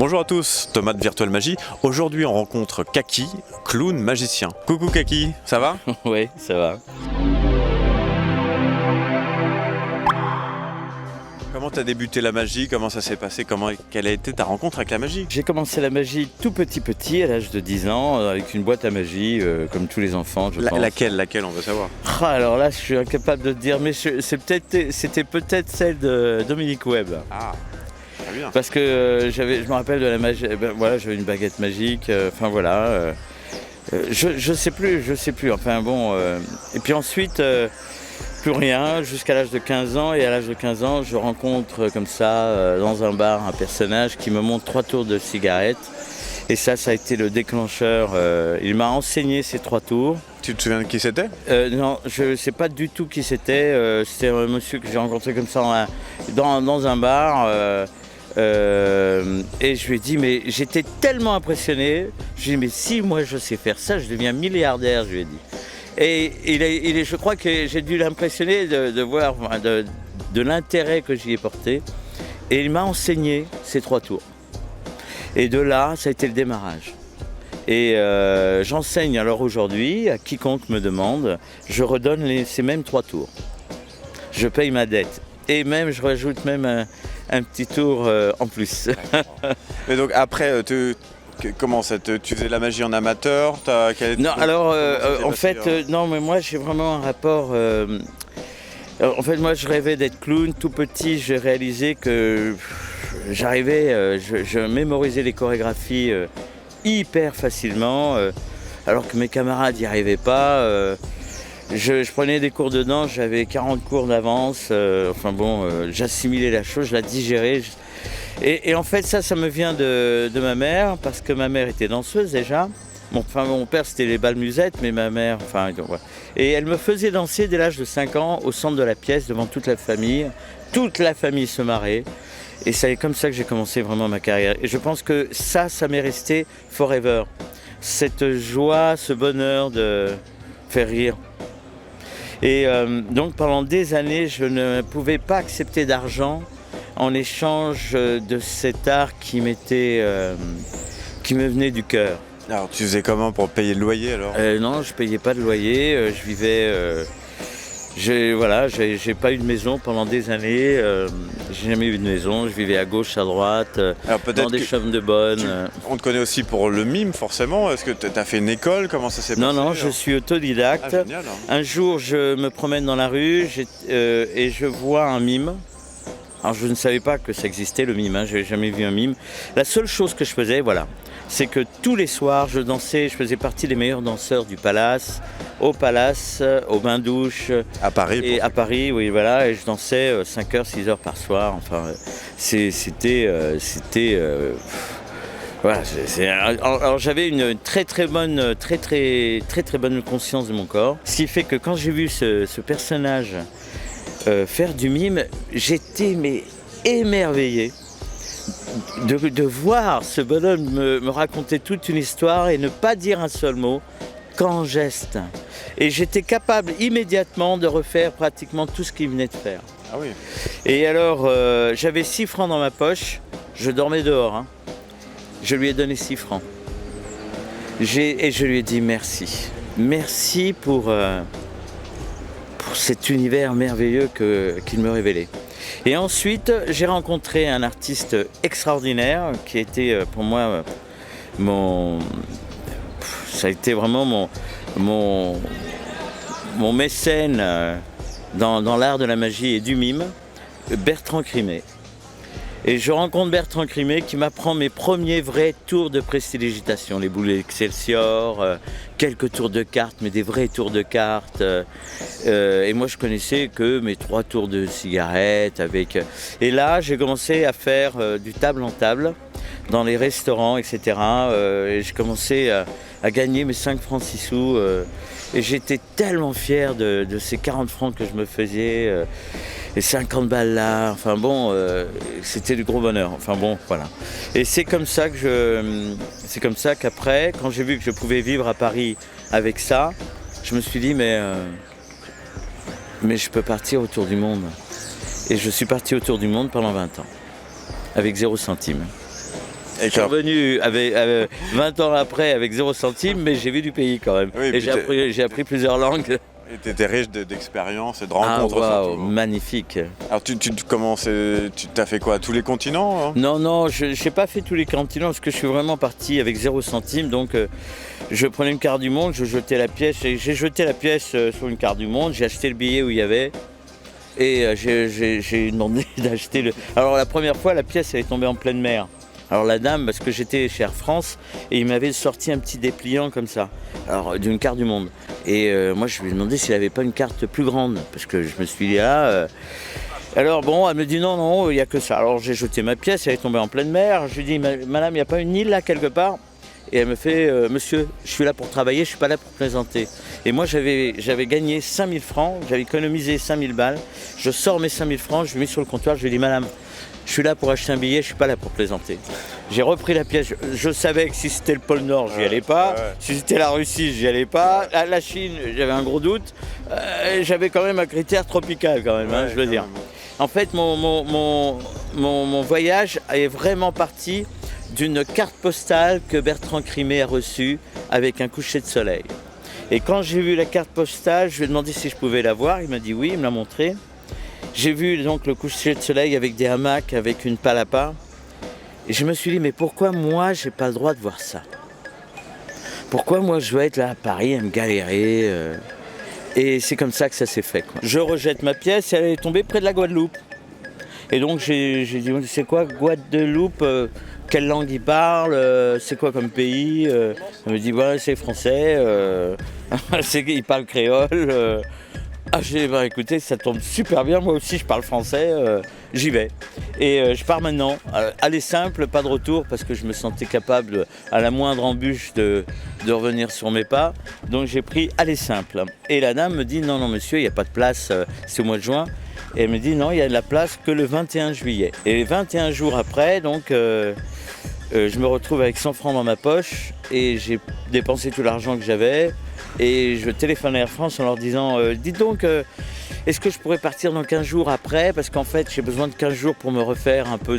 Bonjour à tous, Thomas de Virtual Magie. Aujourd'hui, on rencontre Kaki, clown magicien. Coucou Kaki, ça va? Oui, ça va. Comment t'as débuté la magie? Comment ça s'est passé? Quelle a été ta rencontre avec la magie? J'ai commencé la magie tout petit, à l'âge de 10 ans, avec une boîte à magie, comme tous les enfants, je pense. Laquelle, on veut savoir? Alors là, je suis incapable de te dire, mais c'était peut-être celle de Dominique Webb. Ah, très bien. Parce que je me rappelle de la magie, voilà, j'avais une baguette magique, je sais plus, enfin bon. Et puis ensuite, plus rien, jusqu'à l'âge de 15 ans. Et à l'âge de 15 ans, je rencontre comme ça, dans un bar, un personnage qui me montre 3 tours de cigarette. Et ça a été le déclencheur. Il m'a enseigné ces 3 tours. Tu te souviens de qui c'était? Non, je ne sais pas du tout qui c'était. C'était un monsieur que j'ai rencontré comme ça dans un bar. Et je lui ai dit, mais j'étais tellement impressionné. Je lui ai dit, mais si moi je sais faire ça, je deviens milliardaire, je lui ai dit. Et je crois que j'ai dû l'impressionner de voir de l'intérêt que j'y ai porté. Et il m'a enseigné ces 3 tours. Et de là, ça a été le démarrage. Et j'enseigne alors aujourd'hui à quiconque me demande, je redonne ces mêmes 3 tours. Je paye ma dette. Et même, je rajoute même un petit tour en plus. Mais donc après, comment ça tu faisais la magie en amateur? Non, alors en fait, non, mais moi j'ai vraiment un rapport. En fait, moi je rêvais d'être clown. Tout petit, j'ai réalisé que j'arrivais, je mémorisais les chorégraphies hyper facilement, alors que mes camarades n'y arrivaient pas. Je prenais des cours de danse, j'avais 40 cours d'avance. J'assimilais la chose, je la digérais. Et en fait, ça me vient de ma mère, parce que ma mère était danseuse déjà. Mon père, c'était les bals musettes, mais ma mère, voilà. Et elle me faisait danser dès l'âge de 5 ans, au centre de la pièce, devant toute la famille. Toute la famille se marrait. Et c'est comme ça que j'ai commencé vraiment ma carrière. Et je pense que ça m'est resté forever. Cette joie, ce bonheur de faire rire. Et donc, pendant des années, je ne pouvais pas accepter d'argent en échange de cet art qui me venait du cœur. Alors tu faisais comment pour payer le loyer alors? Non, je payais pas de loyer, je vivais... j'ai pas eu de maison pendant des années, j'ai jamais eu de maison, je vivais à gauche, à droite, dans des chambres de bonne. On te connaît aussi pour le mime forcément, est-ce que tu as fait une école? Comment ça s'est passé? Non, je suis autodidacte. Ah, génial, hein. Un jour, je me promène dans la rue et je vois un mime. Alors je ne savais pas que ça existait le mime, je n'avais jamais vu un mime. La seule chose que je faisais, c'est que tous les soirs je dansais, je faisais partie des meilleurs danseurs du Palace, au bain-douche. À Paris? À Paris, oui, voilà, et je dansais 5 heures, 6 heures par soir. Enfin, alors j'avais une très bonne conscience de mon corps. Ce qui fait que quand j'ai vu ce personnage faire du mime, j'étais émerveillé de voir ce bonhomme me raconter toute une histoire et ne pas dire un seul mot qu'en geste. Et j'étais capable immédiatement de refaire pratiquement tout ce qu'il venait de faire. Ah oui. Et alors, j'avais 6 francs dans ma poche, je dormais dehors, hein. Je lui ai donné 6 francs. Et je lui ai dit merci. Merci pour cet univers merveilleux qu'il me révélait. Et ensuite, j'ai rencontré un artiste extraordinaire qui a été pour moi ça a été vraiment mon mécène dans l'art de la magie et du mime, Bertrand Crimet. Et je rencontre Bertrand Crimet qui m'apprend mes premiers vrais tours de prestidigitation, les boules Excelsior, quelques tours de cartes, mais des vrais tours de cartes. Et moi je connaissais que mes 3 tours de cigarette Et là j'ai commencé à faire du table en table dans les restaurants, etc. Et j'ai commencé à gagner mes 5 francs 6 sous. Et j'étais tellement fier de ces 40 francs que je me faisais. Et 50 balles là, c'était du gros bonheur. Voilà. Et c'est comme ça qu'après, quand j'ai vu que je pouvais vivre à Paris avec ça, je me suis dit mais je peux partir autour du monde. Et je suis parti autour du monde pendant 20 ans, avec 0 centime. Je suis revenu avec, 20 ans après avec 0 centime, mais j'ai vu du pays quand même. Oui, et j'ai appris plusieurs langues. Et tu étais riche d'expériences et de rencontres. Ah, wow, magnifique. Alors tu t'as fait quoi, tous les continents hein? Non, je n'ai pas fait tous les continents parce que je suis vraiment parti avec 0 centime. Donc je prenais une carte du monde, je jetais la pièce. J'ai jeté la pièce sur une carte du monde, j'ai acheté le billet où il y avait. Et j'ai demandé d'acheter le... Alors la première fois, la pièce elle est tombée en pleine mer. Alors la dame, parce que j'étais chez Air France, et il m'avait sorti un petit dépliant comme ça, alors d'une carte du monde. Et moi je lui ai demandé s'il n'avait pas une carte plus grande, parce que je me suis dit Alors bon, elle me dit non, il n'y a que ça. Alors j'ai jeté ma pièce, elle est tombée en pleine mer. Je lui ai dit, madame, il n'y a pas une île là quelque part? Et elle me fait, monsieur, je suis là pour travailler, je ne suis pas là pour plaisanter. Et moi, j'avais gagné 5000 francs, j'avais économisé 5000 balles. Je sors mes 5000 francs, je les mets sur le comptoir, je lui dis, madame, je suis là pour acheter un billet, je ne suis pas là pour plaisanter. J'ai repris la pièce, je savais que si c'était le pôle Nord, j'y allais pas. Si c'était la Russie, j'y allais pas. La Chine, j'avais un gros doute. J'avais quand même un critère tropical quand même, je veux dire. En fait, mon voyage est vraiment parti d'une carte postale que Bertrand Crimet a reçue avec un coucher de soleil. Et quand j'ai vu la carte postale, je lui ai demandé si je pouvais la voir. Il m'a dit oui, il me l'a montré. J'ai vu donc le coucher de soleil avec des hamacs, avec une palapa. Et je me suis dit, mais pourquoi moi, j'ai pas le droit de voir ça? Pourquoi moi, je dois être là à Paris à me galérer Et c'est comme ça que ça s'est fait, quoi. Je rejette ma pièce et elle est tombée près de la Guadeloupe. Et donc j'ai dit, c'est quoi Guadeloupe quelle langue il parle, c'est quoi comme pays Elle me dit, ouais, c'est français, il parle créole. J'ai dit, bah, écoutez, ça tombe super bien, moi aussi je parle français, j'y vais. Et je pars maintenant, aller simple, pas de retour, parce que je me sentais capable, à la moindre embûche, de revenir sur mes pas. Donc j'ai pris aller simple. Et la dame me dit, non, monsieur, il n'y a pas de place, c'est au mois de juin. Et elle me dit, non, il y a de la place que le 21 juillet. Et 21 jours après, donc, je me retrouve avec 100 francs dans ma poche et j'ai dépensé tout l'argent que j'avais. Et je téléphone à Air France en leur disant, dites donc, est-ce que je pourrais partir dans 15 jours après? Parce qu'en fait, j'ai besoin de 15 jours pour me refaire un peu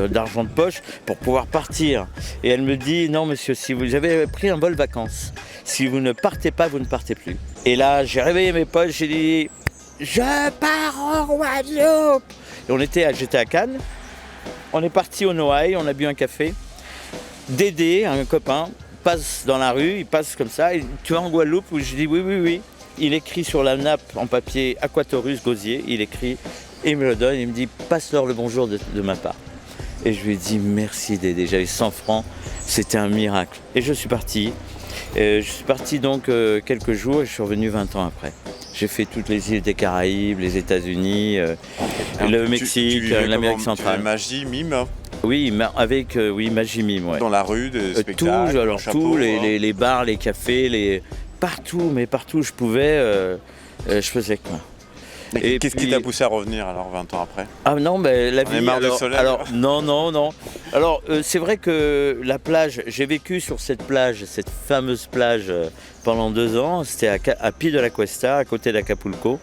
d'argent de poche pour pouvoir partir. Et elle me dit, non monsieur, si vous avez pris un vol vacances, si vous ne partez pas, vous ne partez plus. Et là, j'ai réveillé mes poches, j'ai dit, je pars en Guadeloupe. Et j'étais à Cannes, on est parti au Noailles, on a bu un café. Dédé, un copain, passe dans la rue, il passe comme ça, et tu vas en Guadeloupe? Où je dis oui. Il écrit sur la nappe en papier Aquatorus Gosier, il écrit et il me le donne, il me dit passe-leur le bonjour de ma part. Et je lui ai dit merci Dédé, j'avais 100 francs, c'était un miracle. Et je suis parti. Je suis parti donc quelques jours et je suis revenu 20 ans après. J'ai fait toutes les îles des Caraïbes, les États-Unis, le Mexique, l'Amérique centrale. Magie, mime. Oui, avec Magie Mime. Ouais. Dans la rue, des spectacles, tout, les bars, les cafés, partout où je pouvais, je faisais quoi. Et qu'est-ce qui t'a poussé à revenir alors 20 ans après? Ah non, mais la vie. On est marre du soleil. Alors non. Alors c'est vrai que la plage, j'ai vécu sur cette plage, cette fameuse plage pendant 2 ans. C'était à Pied de la Cuesta, à côté d'Acapulco.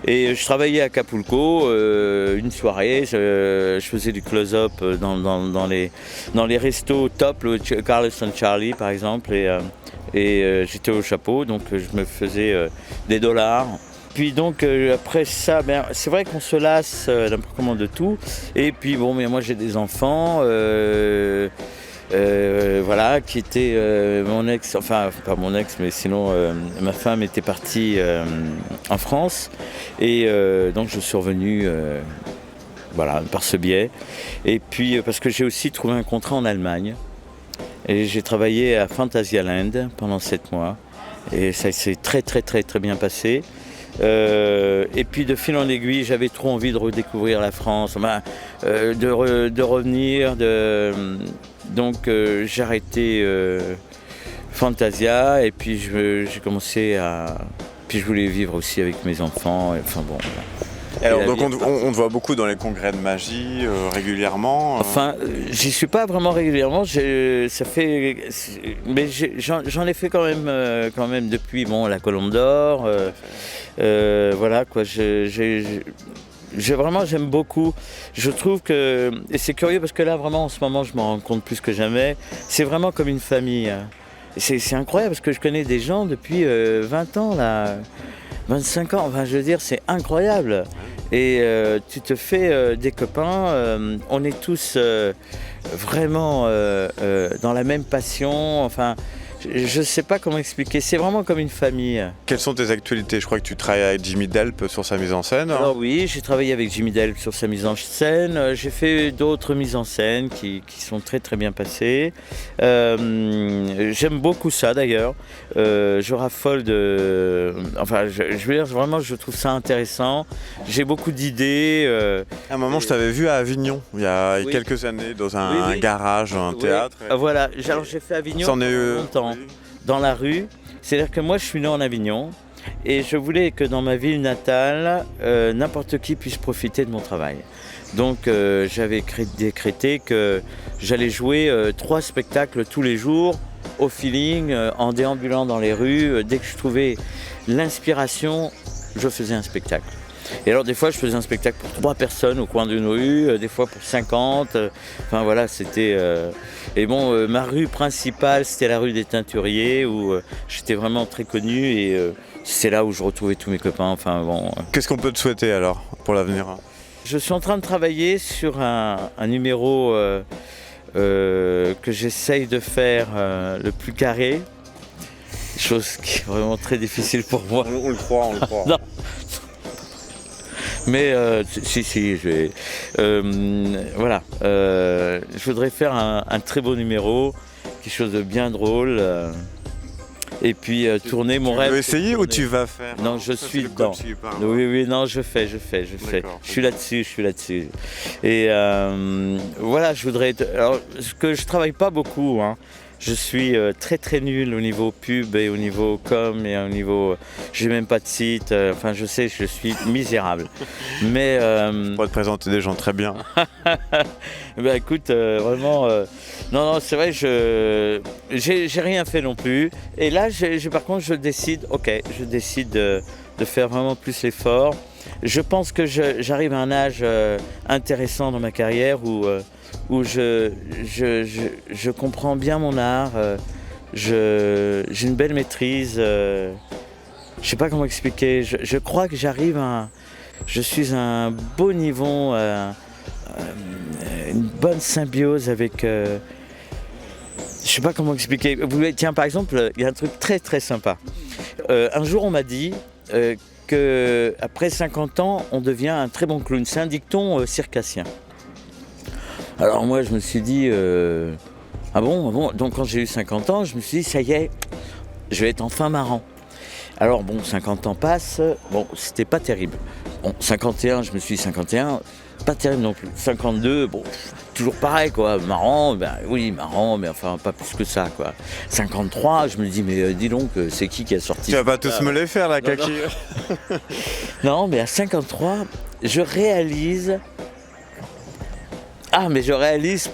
Et je travaillais à Acapulco une soirée, je faisais du close-up dans les restos top, le Carlton Charlie par exemple, et j'étais au chapeau, donc je me faisais des dollars. Puis donc après ça, c'est vrai qu'on se lasse n'importe de tout. Et puis bon, mais moi j'ai des enfants, voilà, qui était mon ex, enfin pas mon ex, mais sinon ma femme était partie en France. Et donc je suis revenu voilà, par ce biais. Et puis parce que j'ai aussi trouvé un contrat en Allemagne. Et j'ai travaillé à Phantasialand pendant 7 mois. Et ça s'est très bien passé. Et puis de fil en aiguille, j'avais trop envie de redécouvrir la France, de revenir. Donc j'ai arrêté Fantasia et puis j'ai commencé à... Puis je voulais vivre aussi avec mes enfants. Enfin bon. Voilà. Alors, donc on te voit beaucoup dans les congrès de magie régulièrement. Enfin, j'y suis pas vraiment régulièrement. Mais j'en ai fait quand même depuis la Colombe d'Or. Voilà quoi. j'aime beaucoup. Je trouve que, et c'est curieux parce que là vraiment en ce moment je m'en rends compte plus que jamais, c'est vraiment comme une famille. C'est incroyable parce que je connais des gens depuis 20 ans là, 25 ans, enfin je veux dire c'est incroyable. Et tu te fais des copains, on est tous vraiment dans la même passion, enfin je ne sais pas comment expliquer, c'est vraiment comme une famille. Quelles sont tes actualités? Je crois que tu travailles avec Jimmy Delp sur sa mise en scène. Alors oui, j'ai travaillé avec Jimmy Delp sur sa mise en scène, j'ai fait d'autres mises en scène qui sont très très bien passées. J'aime beaucoup ça d'ailleurs, je raffole de... Enfin je veux dire vraiment je trouve ça intéressant, j'ai beaucoup d'idées. À un moment je t'avais vu à Avignon, il y a quelques années, dans un garage, un théâtre. Voilà, alors j'ai fait Avignon pendant longtemps. Dans la rue, c'est-à-dire que moi je suis né en Avignon et je voulais que dans ma ville natale, n'importe qui puisse profiter de mon travail. Donc j'avais décrété que j'allais jouer 3 spectacles tous les jours au feeling, en déambulant dans les rues. Dès que je trouvais l'inspiration, je faisais un spectacle. Et alors des fois je faisais un spectacle pour 3 personnes au coin d'une rue, des fois pour 50, enfin voilà c'était... Et bon, ma rue principale c'était la rue des Teinturiers où j'étais vraiment très connu et c'est là où je retrouvais tous mes copains, enfin bon... Qu'est-ce qu'on peut te souhaiter alors pour l'avenir? Je suis en train de travailler sur un numéro que j'essaye de faire le plus carré, chose qui est vraiment très difficile pour moi. On le croit, on le croit. Non. Mais si, je vais... voilà, je voudrais faire un très beau numéro, quelque chose de bien drôle, et puis tourner mon rêve. Tu veux essayer ou tu vas faire? Non, je suis dedans. Oui, non, je fais. Je suis là-dessus. Et voilà, je voudrais... Alors, ce que je travaille pas beaucoup, hein. Je suis très très nul au niveau pub et au niveau com et au niveau... J'ai même pas de site, enfin je sais, je suis misérable. Mais... Je pourrais te présenter des gens très bien. Ben écoute, vraiment... Non, c'est vrai, j'ai rien fait non plus. Et là, par contre, je décide de faire vraiment plus l'effort. Je pense que j'arrive à un âge intéressant dans ma carrière où je comprends bien mon art, j'ai une belle maîtrise, je sais pas comment expliquer, je crois que je suis à un beau niveau, une bonne symbiose avec, je sais pas comment expliquer. Tiens, par exemple, il y a un truc très très sympa. Un jour on m'a dit qu'après 50 ans on devient un très bon clown, c'est un dicton circassien. Alors moi je me suis dit, ah bon, donc quand j'ai eu 50 ans, je me suis dit, ça y est, je vais être enfin marrant. Alors bon, 50 ans passent, bon, c'était pas terrible. Bon, 51, je me suis dit 51, pas terrible non plus. 52, bon, toujours pareil quoi, marrant, ben oui, marrant, mais enfin pas plus que ça quoi. 53, je me dis, mais dis donc, c'est qui a sorti... Tu vas pas tous me les faire là, Kaki. Non, mais à 53, je réalise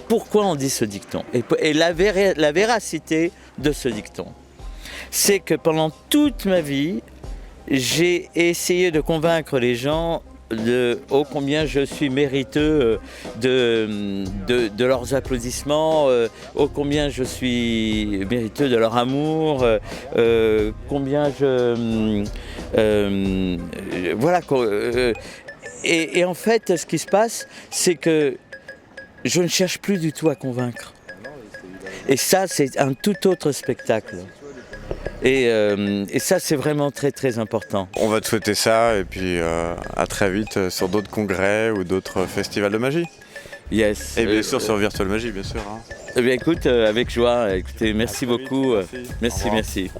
pourquoi on dit ce dicton et la véracité de ce dicton. C'est que pendant toute ma vie, j'ai essayé de convaincre les gens ô combien je suis mériteux de leurs applaudissements, ô combien je suis mériteux de leur amour, combien voilà. Et en fait, ce qui se passe, c'est que je ne cherche plus du tout à convaincre. Et ça, c'est un tout autre spectacle. Et ça, c'est vraiment très très important. On va te souhaiter ça et puis à très vite sur d'autres congrès ou d'autres festivals de magie. Yes. Et bien sûr sur Virtual Magie, bien sûr. Hein. Eh bien écoute, avec joie. Écoutez, merci beaucoup. Merci.